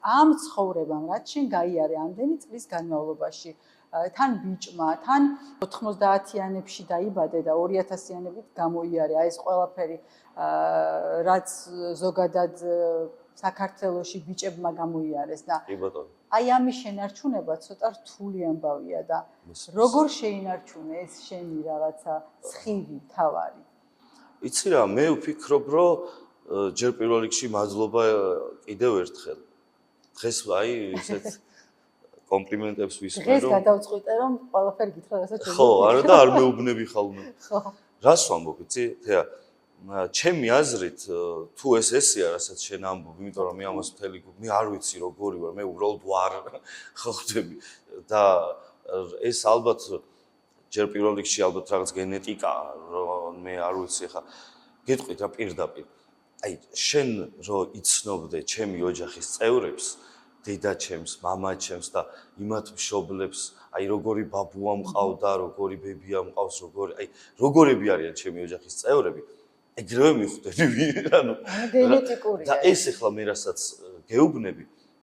ამ ცხოვრებამ რაც შენ გაიარე ამდენი წლის განმავლობაში თან ბიჭმა, თან 90-იანებში დაიბადე და 2000-იანებით გამოიარე აი ეს ყველაფერი რაც ზოგადად საქართველოში ბიჭებმა გამოიარეს და აი ამის შენარჩუნება ცოტა რთული ამბავია და როგორ შეინარჩუნე ეს შენი რაღაცა სხივი თავარი? იცი რა, მე ვფიქრობ, რომ ჯერ პირველ რიგში მადლობა კიდევ ერთხელ. დღეს აი ისეთ კომპლიმენტებს ვისმენ, რომ დღეს გადავწყვიტე რომ ყველაფერი გითხრა, რასაც შეიძლება. ხო, არა და არ მეუბნები ხალხო. ხო. რას ვამბობ, იცი? თეა ჩემი აზრით თუ ეს ესეა, რასაც შენ ამბობ, იმიტომ რომ მე ამას მთელი მე არ ვიცი როგორი ვარ, მე უბრალოდ ვარ ხვდები და ეს ალბათ ჯერ პირველ რიგში ალბათ რაღაც გენეტიკაა, რომ მე არ ვიცი ხა გეტყვით რა პირდაპირ. აი შენ რო იცნობდე ჩემი ოჯახის წევრებს, დედაჩემს, მამაჩემს და იმათ მშობლებს, აი როგორი ბაბუა მყავდა, როგორი ბებია მყავს, როგორები არიან ჩემი ოჯახის წევრები. ეგრევე მიხვდები, ანუ გენეტიკური. და ეს ახლა მე რასაც გეუბნები,